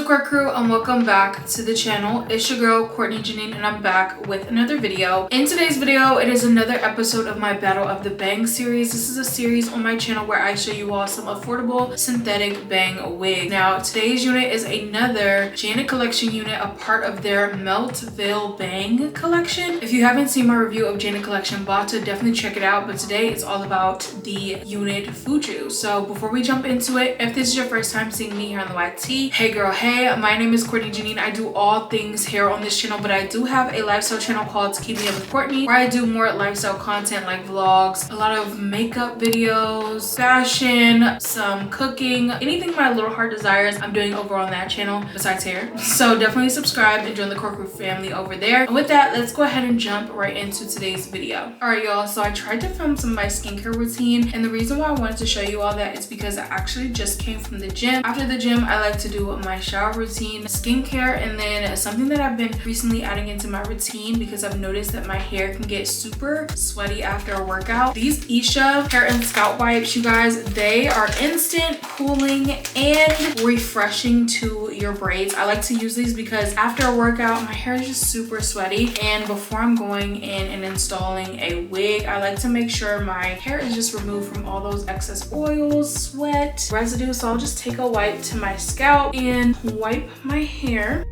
Core crew, and welcome back to the channel. It's your girl Courtney Jinean, and I'm back with another video. In today's video, it is another episode of my Battle of the Bang series. This is a series on my channel where I show you all some affordable synthetic bang wigs. Now today's unit is another Janet collection unit, a part of their Melt Veil Bang collection. If you haven't seen my review of Janet collection Bata, definitely check it out, but today it's all about the unit Fuju. So before we jump into it, if this is your first time seeing me here on the YT, hey girl, hey, my name is Courtney Jinean. I do all things hair on this channel, but I do have a lifestyle channel called Keep Me Up with Courtney, where I do more lifestyle content like vlogs, a lot of makeup videos, fashion, some cooking, anything my little heart desires I'm doing over on that channel besides hair. So definitely subscribe and join the Core Crew family over there. And with that, let's go ahead and jump right into today's video. All right, y'all, so I tried to film some of my skincare routine, and the reason why I wanted to show you all that is because I actually just came from the gym. After the gym, I like to do my shower routine, skincare, and then something that I've been recently adding into my routine because I've noticed that my hair can get super sweaty after a workout. These Isha hair and scalp wipes, you guys, they are instant cooling and refreshing to your braids. I like to use these because after a workout, my hair is just super sweaty, and before I'm going in and installing a wig, I like to make sure my hair is just removed from all those excess oils, sweat, residue. So I'll just take a wipe to my scalp and wipe my hair.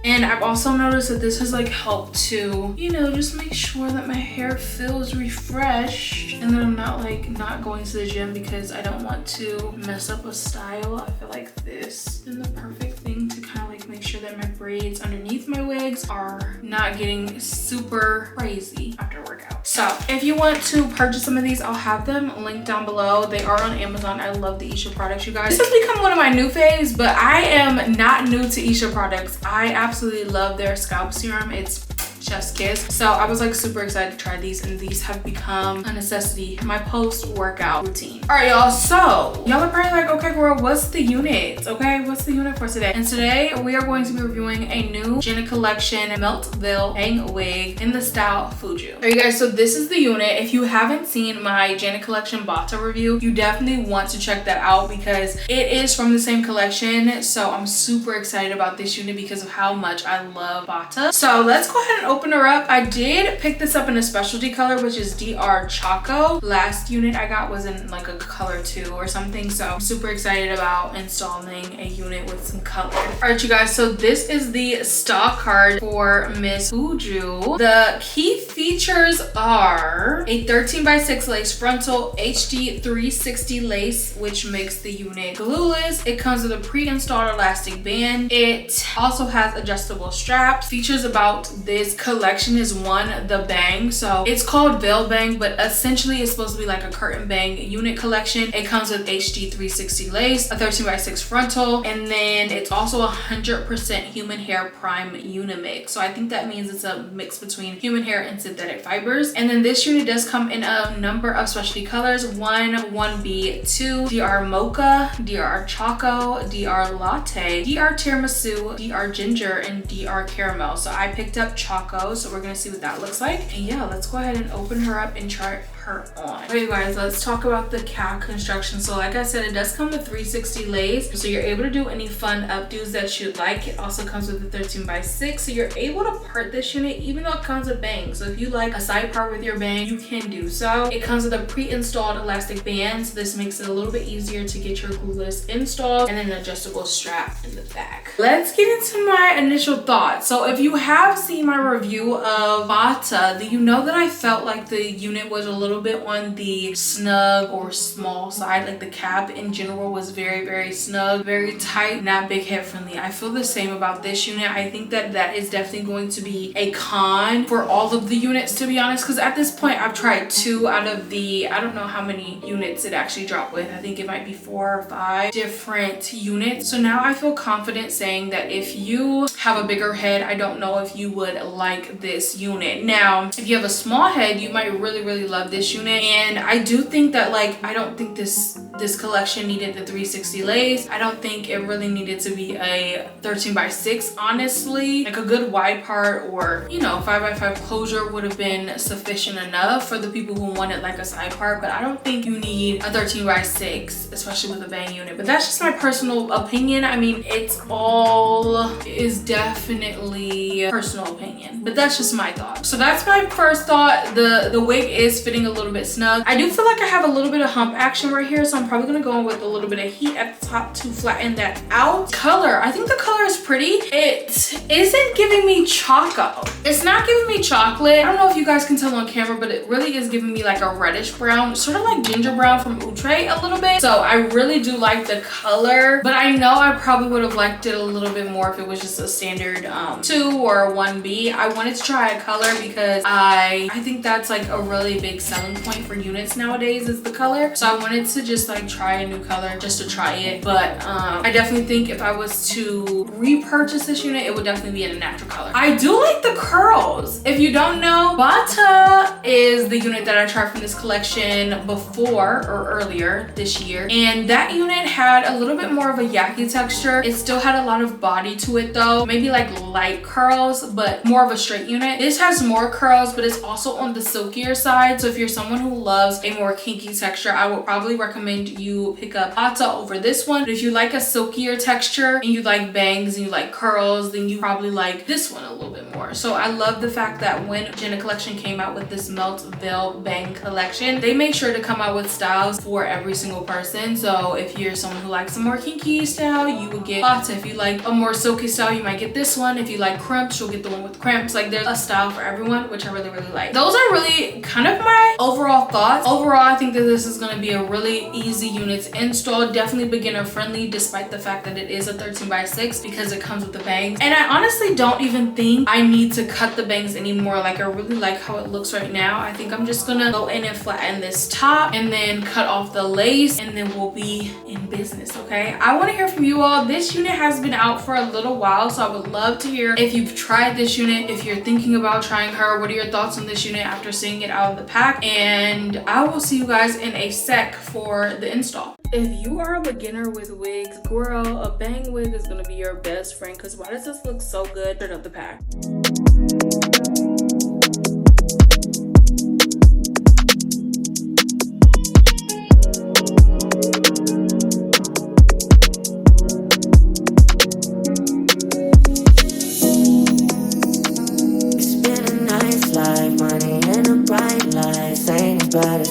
And I've also noticed that this has like helped to, you know, just make sure that my hair feels refreshed and that I'm not going to the gym because I don't want to mess up a style. I feel like this is the perfect thing to kind of like make sure that my braids underneath my wigs are not getting super crazy after a workout. So if you want to purchase some of these, I'll have them linked down below. They are on Amazon. I love the Isha products, you guys. This has become one of my new faves, but I am not new to Isha products. I absolutely love their scalp serum. It's chef's kiss. So I was like super excited to try these, and these have become a necessity in my post-workout routine. All right, y'all, so y'all are probably like, okay girl, what's the unit? Okay, what's the unit for today? And today we are going to be reviewing a new Janet collection Melt Veil Bang wig in the style Fuju. All right, you guys, so this is the unit. If you haven't seen my Janet collection Bata review, you definitely want to check that out because it is from the same collection. So I'm super excited about this unit because of how much I love Bata. So let's go ahead and open her up. I did pick this up in a specialty color, which is DR Choco. Last unit I got was in like a color 2 or something, so I'm super excited about installing a unit with some color. All right, you guys, so this is the stock card for Miss Fuju. The key features are a 13x6 lace frontal, HD 360 lace, which makes the unit glueless. It comes with a pre-installed elastic band. It also has adjustable straps. Features about this collection is one, the bang. So it's called Veil Bang, but essentially it's supposed to be like a curtain bang unit collection. It comes with HD 360 lace, a 13x6 frontal, and then it's also 100% human hair prime unimix. So I think that means it's a mix between human hair and synthetic fibers. And then this unit does come in a number of specialty colors: 1B, 2, DR Mocha, DR Choco, DR Latte, DR Tiramisu, DR Ginger, and DR Caramel. So I picked up Choco, so we're gonna see what that looks like. And yeah, let's go ahead and open her up and try her on. Okay, you guys, let's talk about the cap construction. So like I said, it does come with 360 lace, so you're able to do any fun updos that you'd like. It also comes with a 13x6, so you're able to part this unit even though it comes with bangs. So if you like a side part with your bang, you can do so. It comes with a pre-installed elastic band, so this makes it a little bit easier to get your glueless installed, and then an adjustable strap in the back. Let's get into my initial thoughts. So if you have seen my review of Bata, then you know that I felt like the unit was a little bit on the snug or small side. Like the cap in general was very snug, very tight, not big head friendly. I feel the same about this unit. I think that that is definitely going to be a con for all of the units, to be honest, because at this point I've tried 2 out of the, I don't know how many units it actually dropped with. I think it might be 4 or 5 different units. So now I feel confident saying that if you have a bigger head, I don't know if you would like this unit. Now if you have a small head, you might really love this unit. And I do think that, like, I don't think this this collection needed the 360 lace. I don't think it really needed to be a 13x6, honestly. Like a good wide part or, you know, 5x5 closure would have been sufficient enough for the people who wanted like a side part, but I don't think you need a 13x6, especially with a bang unit. But that's just my personal opinion. I mean, is definitely personal opinion, but that's just my thought. So that's my first thought. The wig is fitting a little bit snug. I do feel like I have a little bit of hump action right here, so I'm probably gonna go in with a little bit of heat at the top to flatten that out. Color, I think the color is pretty. It isn't giving me choco. It's not giving me chocolate. I don't know if you guys can tell on camera, but it really is giving me like a reddish brown, sort of like ginger brown from Outre a little bit. So I really do like the color, but I know I probably would have liked it a little bit more if it was just a standard 2 or 1B. I wanted to try a color because I think that's like a really big selling point for units nowadays is the color. So I wanted to just like try a new color just to try it. But I definitely think if I was to repurchase this unit, it would definitely be in a natural color. I do like the curls. If you don't know, Bata is the unit that I tried from this collection before or earlier this year. And that unit had a little bit more of a yaki texture. It still had a lot of body to it though. Maybe like light curls, but more of a straight unit. This has more curls, but it's also on the silkier side. So if you're someone who loves a more kinky texture, I would probably recommend you pick up Bata over this one. But if you like a silkier texture and you like bangs and you like curls, then you probably like this one a little bit more. So I love the fact that when Jinean Collection came out with this melt veil bang collection, they made sure to come out with styles for every single person. So if you're someone who likes a more kinky style, you would get Bata. If you like a more silky style, you might get this one. If you like crimps, you'll get the one with crimps. Like there's a style for everyone, which I really like. Those are really kind of my overall thoughts. Overall, I think that this is going to be a really easy unit to install. Definitely beginner friendly, despite the fact that it is a 13x6 because it comes with the bangs. And I honestly don't even think I need to cut the bangs anymore. Like I really like how it looks right now. I think I'm just gonna go in and flatten this top and then cut off the lace, and then we'll be in business. Okay, I want to hear from you all. This unit has been out for a little while, so I would love to hear if you've tried this unit, if you're thinking about trying her. What are your thoughts on this unit after seeing it out of the pack? And I will see you guys in a sec for the install. If you are a beginner with wigs, girl, a bang wig is gonna be your best friend, because why does this look so good straight out the pack?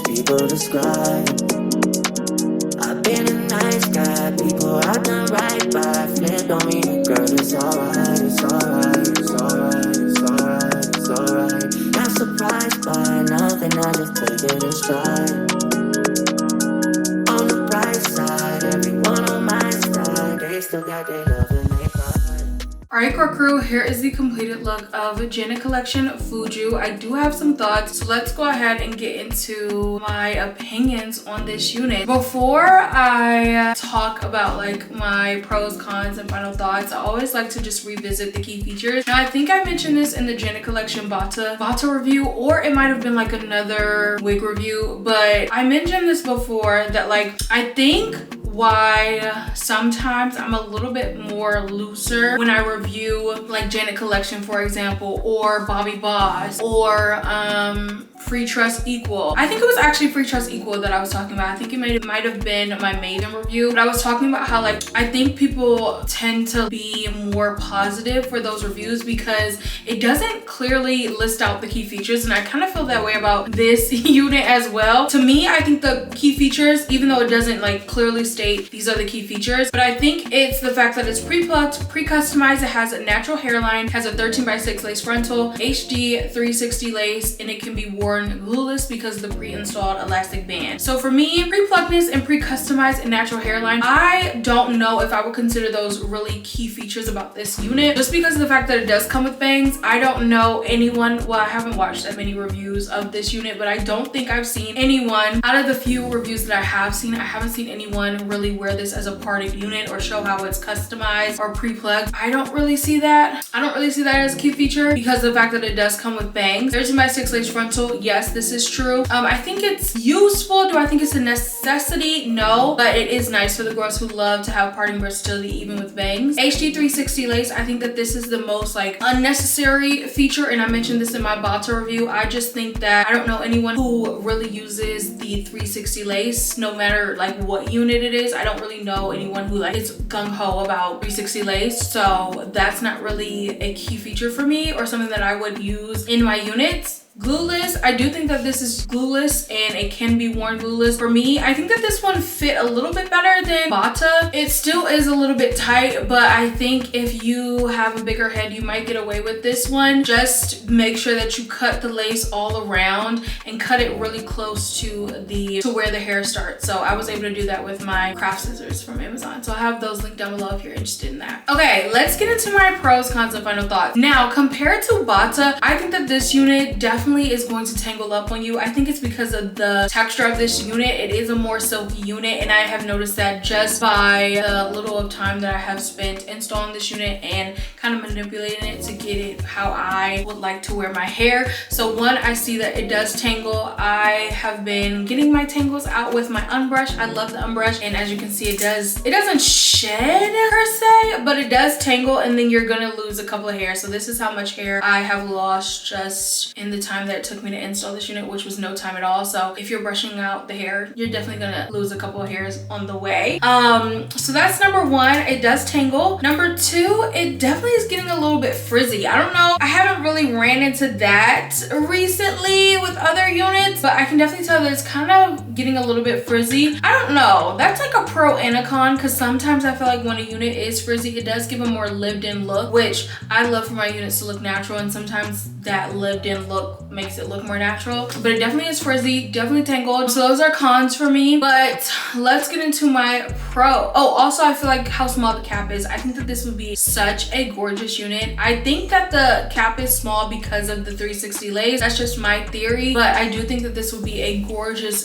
People describe. I've been a nice guy, people I've done right by. Flipped on me, girl, it's alright, it's alright, it's alright, it's alright, it's alright. Not surprised by nothing, I just take it in stride. On the bright side, everyone on my side, they still got their love and they pride. Alright, core crew, here is the completed look of Jinean Collection Fuju. I do have some thoughts, so let's go ahead and get into my opinions on this unit. Before I talk about like my pros, cons, and final thoughts, I always like to just revisit the key features. Now, I think I mentioned this in the Jinean Collection Bata review, or it might have been like another wig review, but I mentioned this before that like I think why sometimes I'm a little bit more looser when I review like Jinean Collection, for example, or Bobbi Boss, or Free Trust Equal. I think it was actually Free Trust Equal that I was talking about. I think it might have been my Maven review, but I was talking about how like I think people tend to be more positive for those reviews because it doesn't clearly list out the key features, and I kind of feel that way about this unit as well. To me, I think the key features, even though it doesn't like clearly state these are the key features, but I think it's the fact that it's pre-plucked, pre-customized, it has a natural hairline, has a 13x6 lace frontal, HD 360 lace, and it can be worn glueless because of the pre-installed elastic band. So for me, pre-pluckedness and pre-customized and natural hairline, I don't know if I would consider those really key features about this unit. Just because of the fact that it does come with bangs, I don't know anyone, well, I haven't watched that many reviews of this unit, but I don't think I've seen anyone, out of the few reviews that I have seen, I haven't seen anyone really wear this as a parted unit or show how it's customized or pre-plugged. I don't really see that. I don't really see that as a key feature because of the fact that it does come with bangs. 13x6 lace frontal, yes, this is true. I think it's useful. Do I think it's a necessity? No, but it is nice for the girls who love to have parting versatility even with bangs. HD 360 lace, I think that this is the most like unnecessary feature, and I mentioned this in my Bata review. I just think that I don't know anyone who really uses the 360 lace, no matter like what unit it is. I don't really know anyone who like is gung-ho about 360 lace, so that's not really a key feature for me or something that I would use in my units. Glueless, I do think that this is glueless and it can be worn glueless. For me, I think that this one fit a little bit better than Bata. It still is a little bit tight, but I think if you have a bigger head, you might get away with this one. Just make sure that you cut the lace all around and cut it really close to where the hair starts. So I was able to do that with my craft scissors from Amazon. So I have those linked down below if you're interested in that. Okay, let's get into my pros, cons, and final thoughts. Now, compared to Bata, I think that this unit definitely is going to tangle up on you. I think it's because of the texture of this unit. It is a more silky unit, and I have noticed that just by the little of time that I have spent installing this unit and kind of manipulating it to get it how I would like to wear my hair. So one, I see that it does tangle. I have been getting my tangles out with my unbrush. I love the unbrush, and as you can see, it doesn't shed per se, but it does tangle, and then you're gonna lose a couple of hairs. So this is how much hair I have lost just in the time that it took me to install this unit, which was no time at all. So if you're brushing out the hair, you're definitely gonna lose a couple of hairs on the way. So that's number one. It does tangle. Number two, it definitely is getting a little bit frizzy. I don't know, I haven't really ran into that recently with other units, but I can definitely tell that it's kind of getting a little bit frizzy. I don't know, that's like a pro and a con, because sometimes I feel like when a unit is frizzy, it does give a more lived-in look, which I love for my units to look natural, and sometimes that lived-in look makes it look more natural. But it definitely is frizzy, definitely tangled. So those are cons for me, but let's get into my pro. Oh, also I feel like how small the cap is. I think that this would be such a gorgeous unit. I think that the cap is small because of the 360 lace. That's just my theory, but I do think that this would be a gorgeous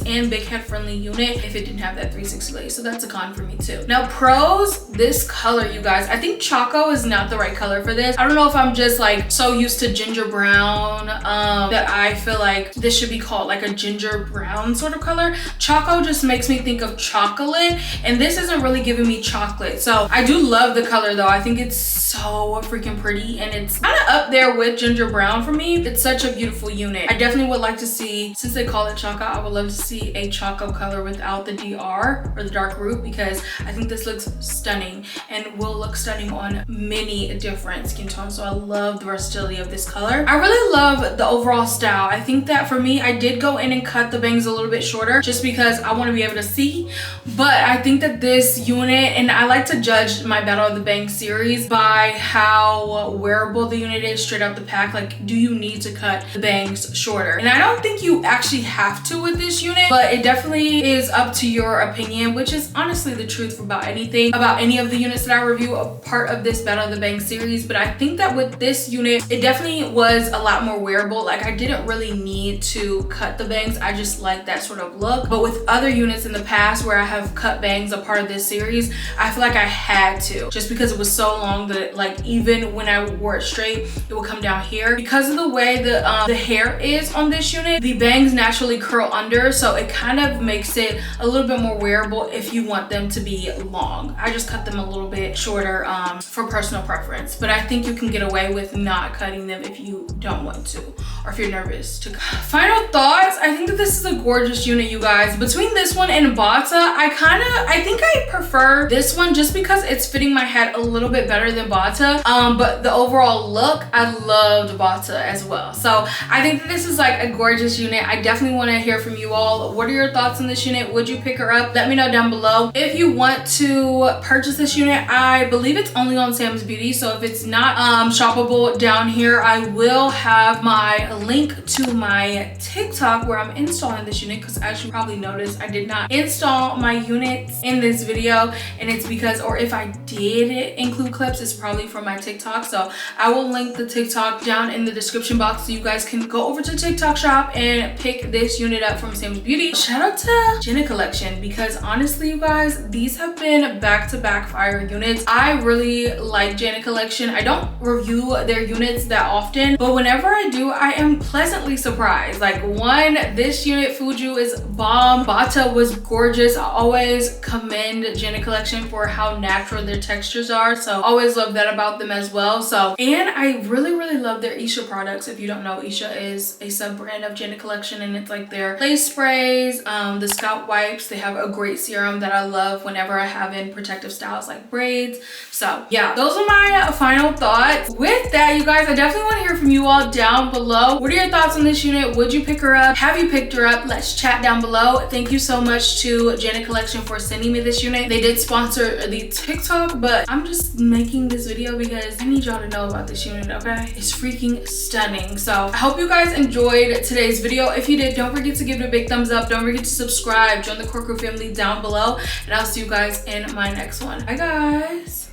and big head friendly unit if it didn't have that 360 lace. So that's a con for me too. Now pros, this color, you guys, I think Choco is not the right color for this. I don't know if I'm just like so used to ginger brown that I feel like this should be called like a ginger brown sort of color. Choco just makes me think of chocolate, and this isn't really giving me chocolate. So I do love the color though. I think it's so freaking pretty, and it's kind of up there with ginger brown for me. It's such a beautiful unit. I definitely would like to see, since they call it Choco, I would love to see a Choco color without the DR or the dark root, because I think this looks stunning and will look stunning on many different skin tones. So I love the versatility of this color. I really love the overall style. I think that for me, I did go in and cut the bangs a little bit shorter just because I want to be able to see, but I think that this unit, and I like to judge my Battle of the Bangs series by how wearable the unit is straight out the pack. Like, do you need to cut the bangs shorter? And I don't think you actually have to with this unit, but it definitely is up to your opinion, which is honestly the truth about anything, about any of the units that I review, a part of this Battle of the Bangs series. But I think that with this unit, it definitely was a lot more wearable. Like, I didn't really need to cut the bangs. I just like that sort of look. But with other units in the past where I have cut bangs a part of this series, I feel like I had to, just because it was so long that like even when I wore it straight, it would come down here. Because of the way the hair is on this unit, the bangs naturally curl under, so it kind of makes it a little bit more wearable if you want them to be long. I just cut them a little bit shorter for personal preference, but I think you can get away with not cutting them if you don't want to, or if you're nervous to. Final thoughts, I think that this is a gorgeous unit, you guys. Between this one and Bata, I think I prefer this one just because it's fitting my head a little bit better than Bata, but the overall look, I loved Bata as well. So I think that this is like a gorgeous unit. I definitely want to hear from you all. What are your thoughts on this unit? Would you pick her up? Let me know down below. If you want to purchase this unit, I believe it's only on Sam's Beauty, so if it's not shoppable down here, I will have my link to my TikTok where I'm installing this unit, because as you probably noticed, I did not install my units in this video, and it's because, or if I did include clips, it's probably from my TikTok. So I will link the TikTok down in the description box so you guys can go over to TikTok shop and pick this unit up from Sam's Beauty. Shout out to Jinean collection, because honestly you guys, these have been back-to-back fire units. I really like Jinean collection. I don't review their units that often, but whenever I do, I am pleasantly surprised. Like, one, this unit Fuju is bomb. Bata was gorgeous. I always commend Jinean collection for how natural their textures are, so always love that about them as well. So, and I really love their Isha products. If you don't know, Isha is a sub brand of Jinean collection, and it's like their face sprays, the scalp wipes. They have a great serum that I love whenever I have in protective styles like braids. So yeah, those are my final thoughts. With that, you guys, I definitely want to hear from you all down below. What are your thoughts on this unit? Would you pick her up? Have you picked her up? Let's chat down below. Thank you so much to Jinean collection for sending me this unit. They did sponsor the TikTok, but I'm just making this video because I need y'all to know about this unit, okay? It's freaking stunning. So I hope you guys enjoyed today's video. If you did, don't forget to give it a big thumbs up. Don't forget to subscribe, join the Core Crew family down below, and I'll see you guys in my next one. Bye guys.